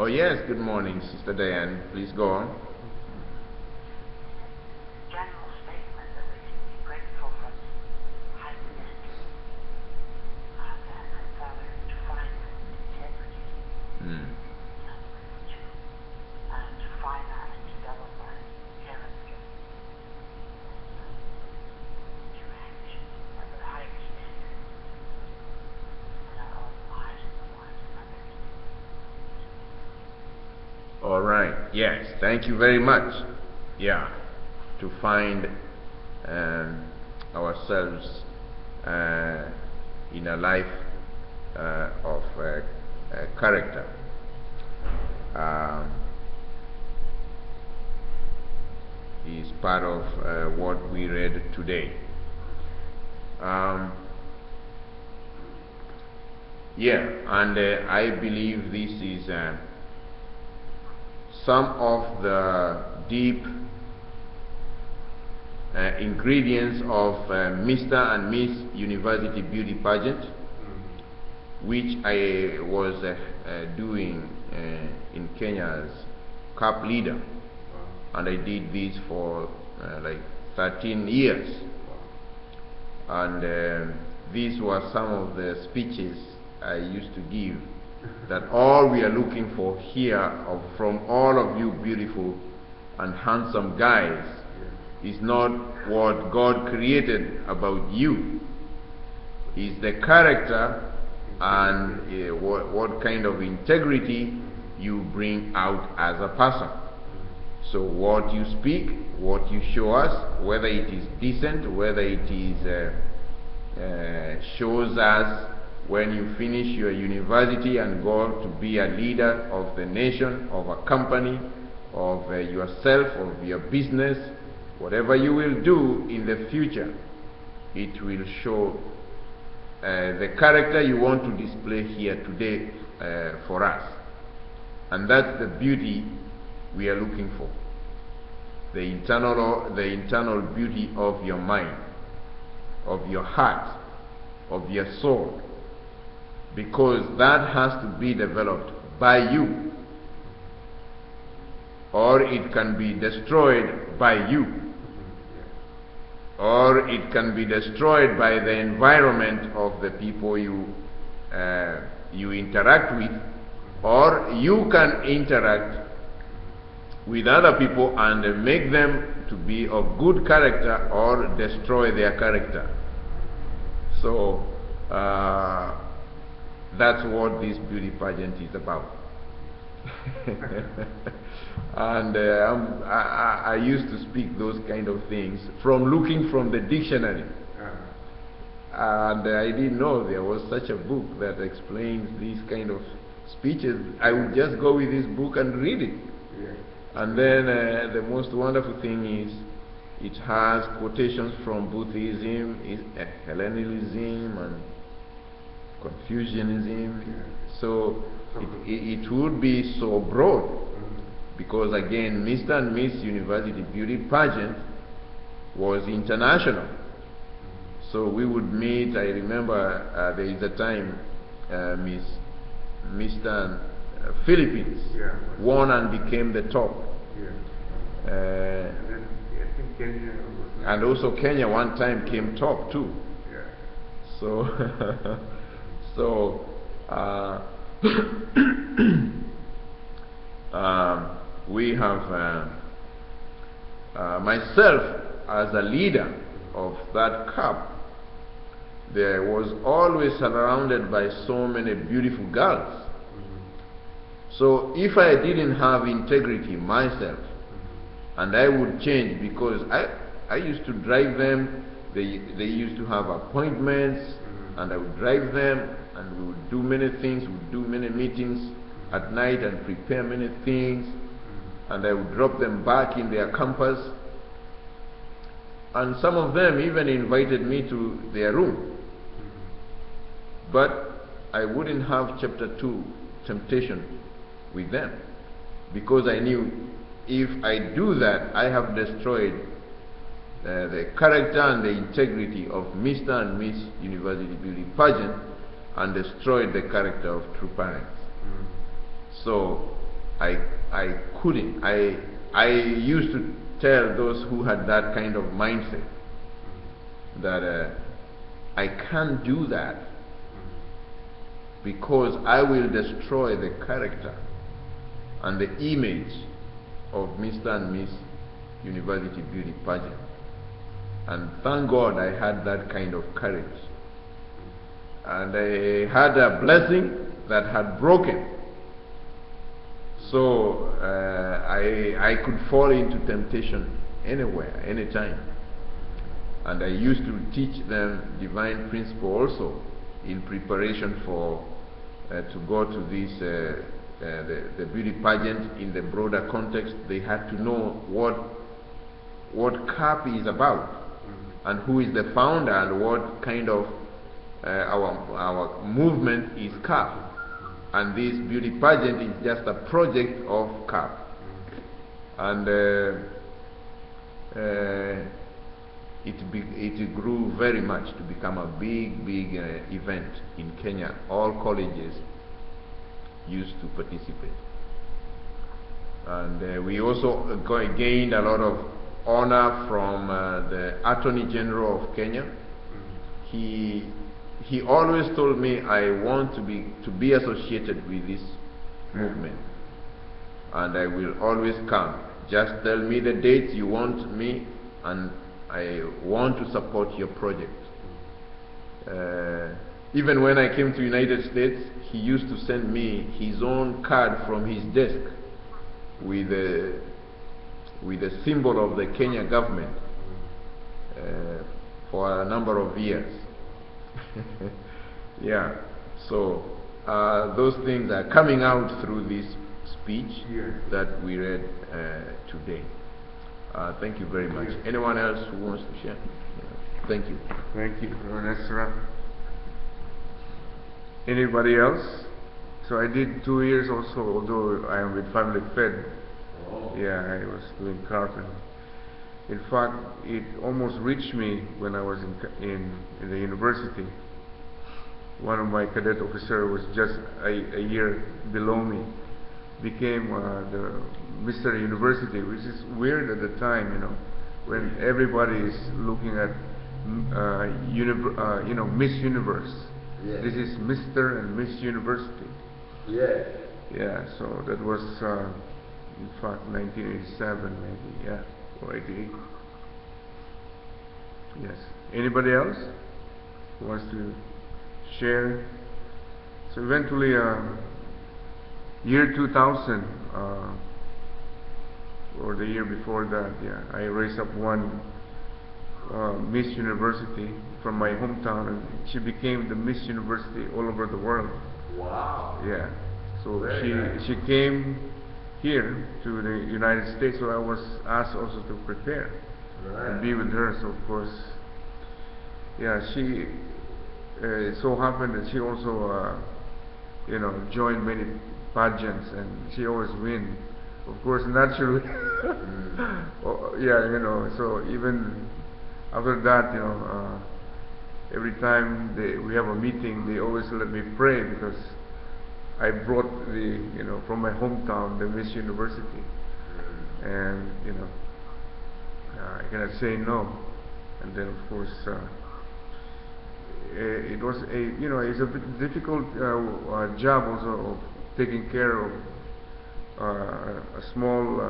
Oh yes, good morning, Sister Diane. Please go on. General statement that we can be grateful for high ministry and Father to find integrity and to find that and develop our character to action at the highest standard in our own lives and the lives of others. All right. Yes. Thank you very much. Yeah. To find ourselves in a life of character. Is part of what we read today. Yeah, and I believe this is some of the deep ingredients of Mr. and Miss University Beauty Pageant, which I was doing in Kenya as CAP leader, and I did this for like 13 years, and these were some of the speeches I used to give, that all we are looking for here from all of you beautiful and handsome guys is not what God created about you, is the character and what kind of integrity you bring out as a person. So what you speak, what you show us, whether it is decent, whether it is shows us when you finish your university and go to be a leader of the nation, of a company, of yourself, of your business, whatever you will do in the future, it will show the character you want to display here today for us. And that's the beauty we are looking for. The internal beauty of your mind, of your heart, of your soul. Because that has to be developed by you, or it can be destroyed by you, or it can be destroyed by the environment of the people you interact with, or you can interact with other people and make them to be of good character or destroy their character. So that's what this beauty pageant is about. And I used to speak those kind of things from looking from the dictionary. And I didn't know there was such a book that explains these kind of speeches. I would just go with this book and read it. And then the most wonderful thing is it has quotations from Buddhism, Hellenism, and Confucianism. So it would be so broad, because again, Mr. and Miss University Beauty Pageant was international. So we would meet. I remember there is a time Mr. Philippines won and became the top. And also Kenya one time came top too. So we have myself as a leader of that cup. There was always surrounded by so many beautiful girls. So if I didn't have integrity myself, and I would change, because I used to drive them, they used to have appointments, and I would drive them, and we would do many things, we would do many meetings at night and prepare many things, and I would drop them back in their campus, and some of them even invited me to their room. But I wouldn't have chapter 2 temptation with them, because I knew if I do that, I have destroyed the character and the integrity of Mr. and Miss University Beauty Pageant, and destroyed the character of true parents. So I couldn't. I used to tell those who had that kind of mindset that I can't do that because I will destroy the character and the image of Mr. and Miss University Beauty Pageant. And thank God I had that kind of courage. And I had a blessing that had broken. So I could fall into temptation anywhere, anytime. And I used to teach them divine principle also in preparation for to go to this the beauty pageant in the broader context. They had to know what CAP is about and who is the founder and what kind of our movement is CAP. And this beauty pageant is just a project of CAP. And it grew very much to become a big event in Kenya. All colleges used to participate. And we also gained a lot of honor from the Attorney General of Kenya. He always told me, I want to be associated with this movement, and I will always come. Just tell me the dates you want me, and I want to support your project. Even when I came to United States, he used to send me his own card from his desk with a symbol of the Kenya government for a number of years. Yeah, so those things are coming out through this speech that we read today. Thank you very much. Anyone else who wants to share? Yeah. Thank you. Thank you, Reverend Ezra. Anybody else? So I did 2 years also, although I am with Family Fed. Yeah, I was doing carpentry. In fact, it almost reached me when I was in the university. One of my cadet officers was just a year below me, became the Mr. University, which is weird at the time, you know, when everybody is looking at, Miss Universe. Yeah. This is Mr. and Miss University. Yeah. Yeah, so that was, in fact, 1987 maybe, yeah, or 88. Yes. Anybody else who wants to share? So eventually, year 2000, or the year before that, yeah, I raised up one Miss University from my hometown, and she became the Miss University all over the world. Wow. Yeah. So Very nice. she came here to the United States, so I was asked also to prepare and be with her. So of course, yeah, she it so happened that she also joined many pageants, and she always win. Of course, naturally. Yeah, so even after that, every time we have a meeting, they always let me pray, because I brought from my hometown, the Miss University, and I cannot say no. And then of course, it was it's a bit difficult job also of taking care of a small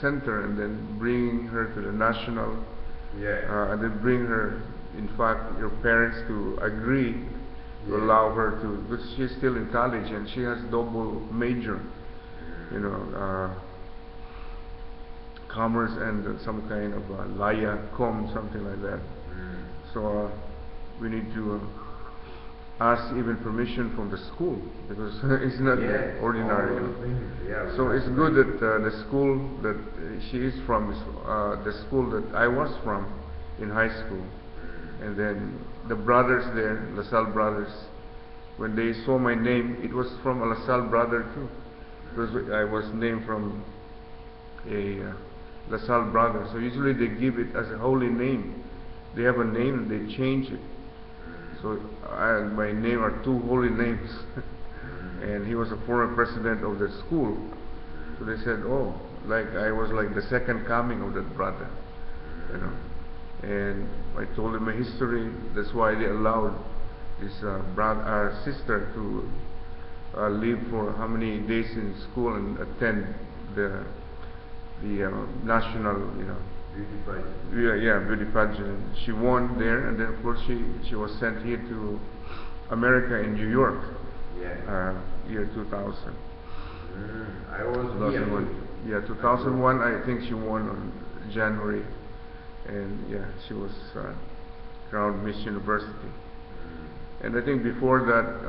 center, and then bringing her to the national, and then bring her, in fact, your parents to agree to allow her to, because she's still in college and she has double major, commerce and some kind of something like that. So we need to ask even permission from the school, because it's not ordinary. So it's good that the school that she is from is the school that I was from in high school. And then the brothers there, LaSalle brothers, when they saw my name, it was from a LaSalle brother too, because I was named from a LaSalle brother. So usually they give it as a holy name. They have a name and they change it. So my name are two holy names. And he was a former president of the school. So they said, oh, like I was like the second coming of that brother, you know. And I told him my history. That's why they allowed this sister to live for how many days in school and attend the national, you know, Beauty pageant. beauty pageant. She won there, and then of course she was sent here to America in New York, year 2000. I was here. 2001. Yeah, 2001. I think she won on January, and yeah, she was crowned Miss University. And I think before that,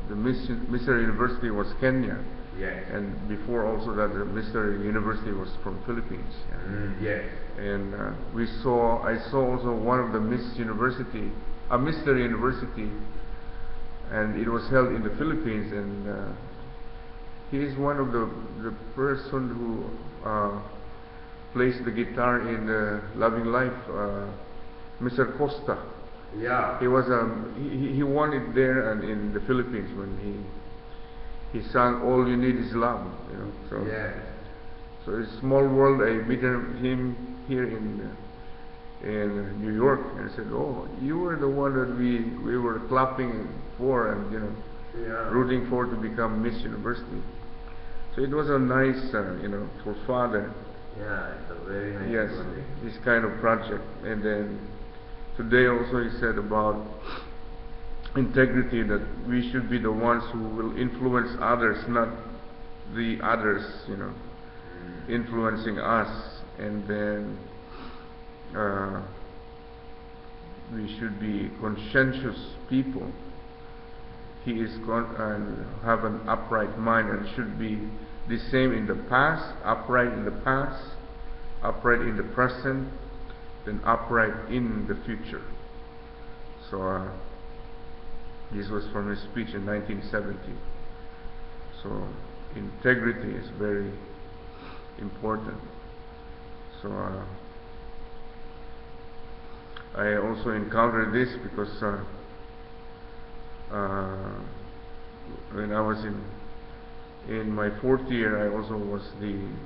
the Mr. University was Kenya. Yes. And before also that, the Mr. University was from Philippines. Yes. And I saw also one of the Miss University, a Mr. University, and it was held in the Philippines. And he is one of the person who plays the guitar in Loving Life, Mr. Costa. Yeah. He was he won it there and in the Philippines when he sang "All You Need Is Love," you know. So Yes. so it's a small world. I met him here in New York, and I said, "Oh, you were the one that we were clapping for and, you know, Yeah. rooting for to become Miss University." So it was a nice, you know, for father. Yeah, it's a very nice Yes, project. this kind of project. And then today also he said about integrity, that we should be the ones who will influence others, not the others, you know, influencing us. And then we should be conscientious people. He is and have an upright mind, and should be the same in the past, upright in the past, upright in the present, then upright in the future. So this was from his speech in 1970. So integrity is very important. So I also encountered this because when I was in my fourth year, I also was in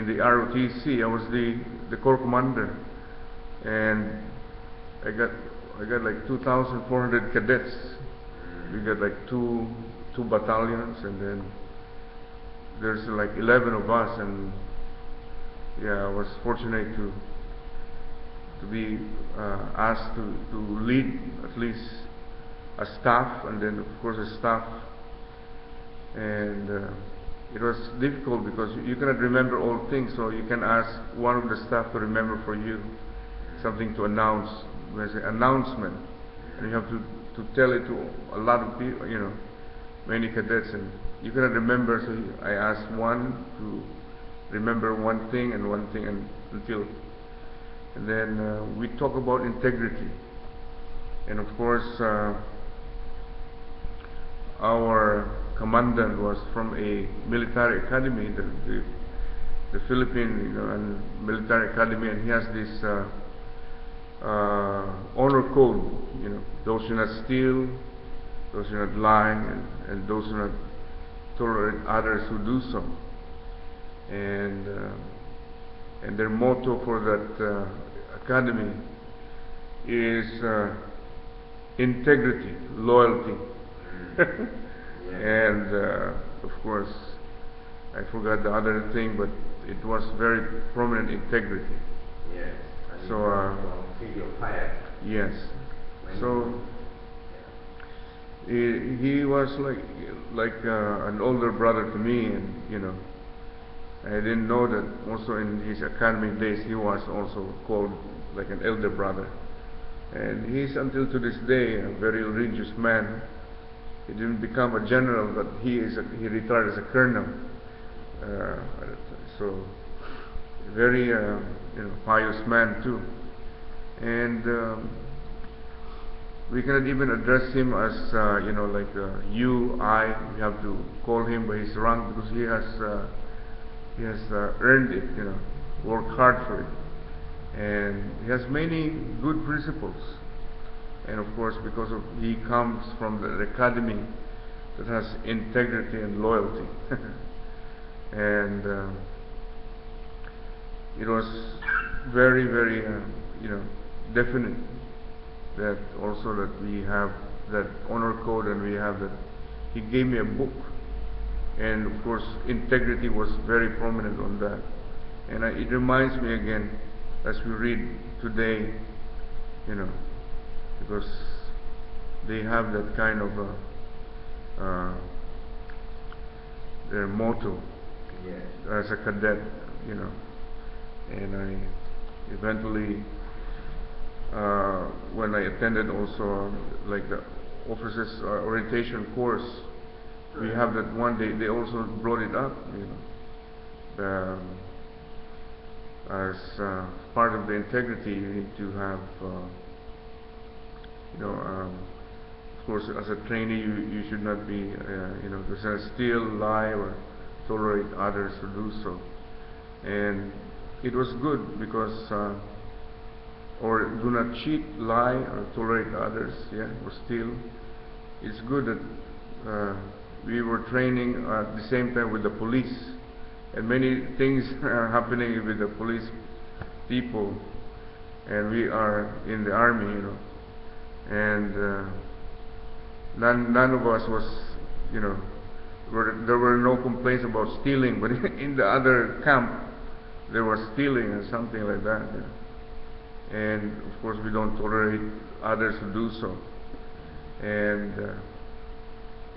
the ROTC. I was the corps commander, and I got like 2,400 cadets. We got like two battalions, and then there's like 11 of us, and yeah, I was fortunate to be asked to lead at least a staff, and then of course a staff. And it was difficult because you cannot remember all things, so you can ask one of the staff to remember for you something to announce. There's an announcement, and you have to tell it to a lot of people, you know, many cadets, and you cannot remember. So I asked one to remember one thing, and then we talk about integrity, and of course our commandant was from a military academy, the Philippine, you know, and military academy, and he has this honor code, you know, those who not steal, those who not lie, and those who not tolerate others who do so. And their motto for that academy is integrity, loyalty. And of course, I forgot the other thing, but it was very prominent, integrity. Yes. So yes. So he was like an older brother to me, and you know, I didn't know that also in his academic days he was also called like an elder brother. And he's until to this day a very religious man. He didn't become a general, but he retired as a colonel. So very pious man too. And we cannot even address him as you, I. We have to call him by his rank, because he has earned it, you know, worked hard for it, and he has many good principles. And of course, because he comes from the academy that has integrity and loyalty. And it was very, very, definite that also that we have that honor code, and we have that. He gave me a book, and of course integrity was very prominent on that. And it reminds me again, as we read today, because they have that kind of their motto as a cadet, and I eventually, when I attended also like the officers orientation course, we have that one day, they also brought it up, as part of the integrity, you need to have, of course, as a trainee, you should not be, to steal, lie, or tolerate others to do so. And it was good because, or do not cheat, lie, or tolerate others, or steal. It's good that we were training at the same time with the police, and many things are happening with the police people, and we are in the army, and none of us was, there were no complaints about stealing, but in the other camp there was stealing and something like that, and of course we don't tolerate others to do so. And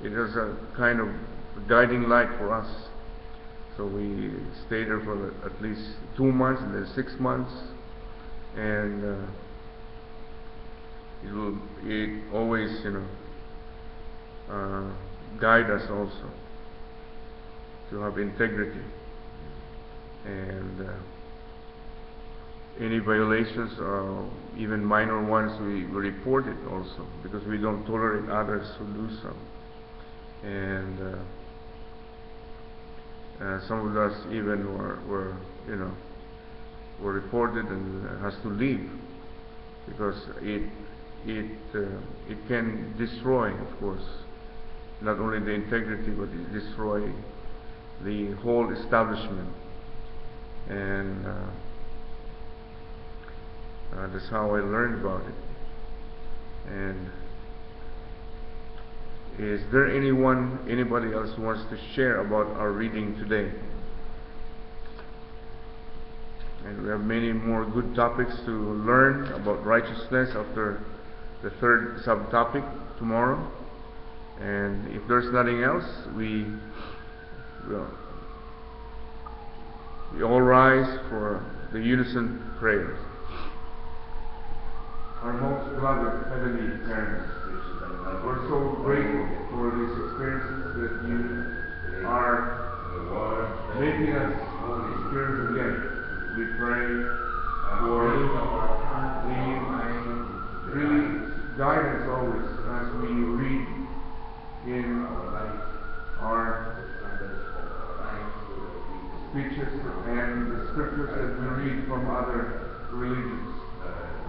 it was a kind of guiding light for us. So we stayed there for at least 2 months, and then 6 months, and it always, guide us also to have integrity, and any violations, even minor ones, we report it also, because we don't tolerate others who do so. And some of us even were reported and has to leave, because it can destroy, of course, not only the integrity, but it destroy the whole establishment. And that's how I learned about it. And is there anybody else who wants to share about our reading today? And we have many more good topics to learn about righteousness after the third subtopic tomorrow. And if there's nothing else, we all rise for the unison prayers. Our most beloved Heavenly Parents, we're so grateful for these experiences that you are making us experience again. We pray for the really guidance always as we read in our speeches and the scriptures that we read from other religions.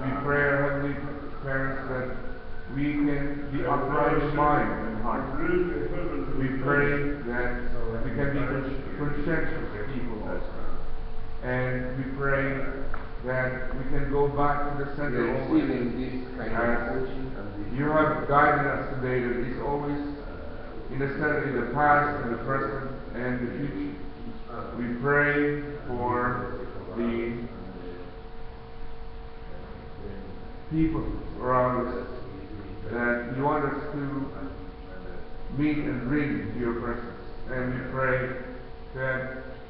We pray, our Heavenly Parents, that we can be upright in mind and heart. We pray that we can be conscientious people also. And we pray that we can go back to the center always. As you have guided us today, that it's always in the center, in the past, in the present, and the future. We pray for the people around us, that you want us to meet and bring to your presence. And we pray that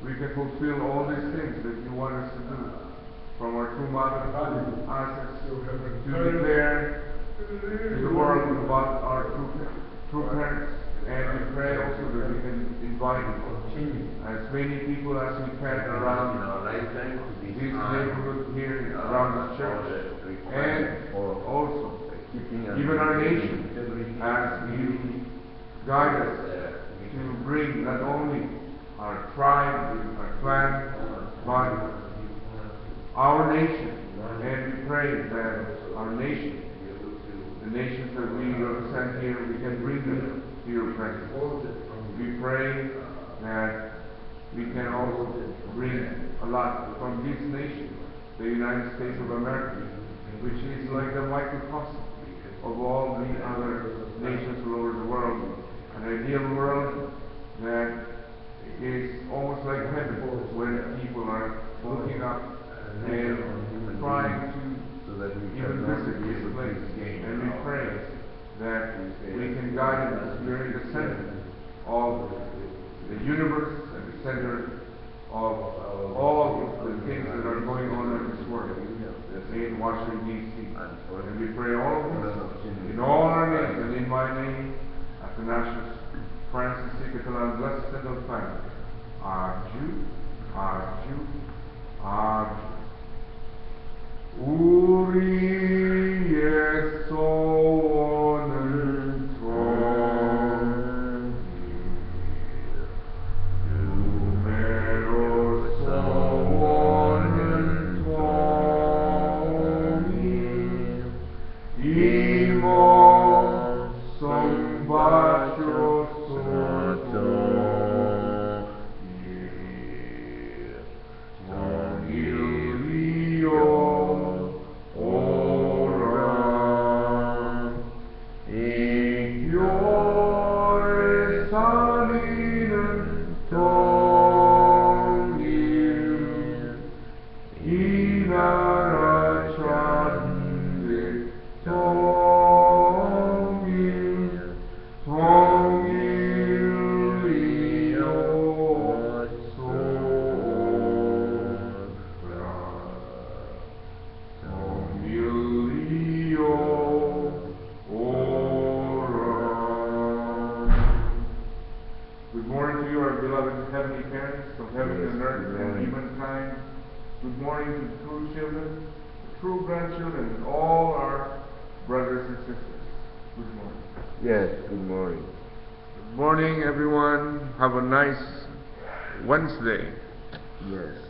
we can fulfill all these things that you want us to do. From our true mother, ask us to declare to the world about our true parents. And we pray also that we can invite as many people as we can around this neighborhood here, around the church, and also even our nation, as you guide us to bring not only our tribe, our clan, but our nation. And we pray that our nation, the nations that we represent here, we can bring them to your presence. We pray that we can also bring a lot from this nation, the United States of America, which is like the microcosm of all the other nations all over the world, an ideal world that is almost like heaven, where people are looking up and trying to even visit this place. And we pray that we can guide them. We are in the center of the universe and the center of all the things that are going on in this world in Washington, D.C. And we pray all of this in all our names and in my name, Athanasius Francis Catalan, blessed and of family. Arju, Arju, Arju. Uri yesonen tron, numero sonen tron, imo som bacio soto. Yes, good morning. Good morning, everyone. Have a nice Wednesday. Yes.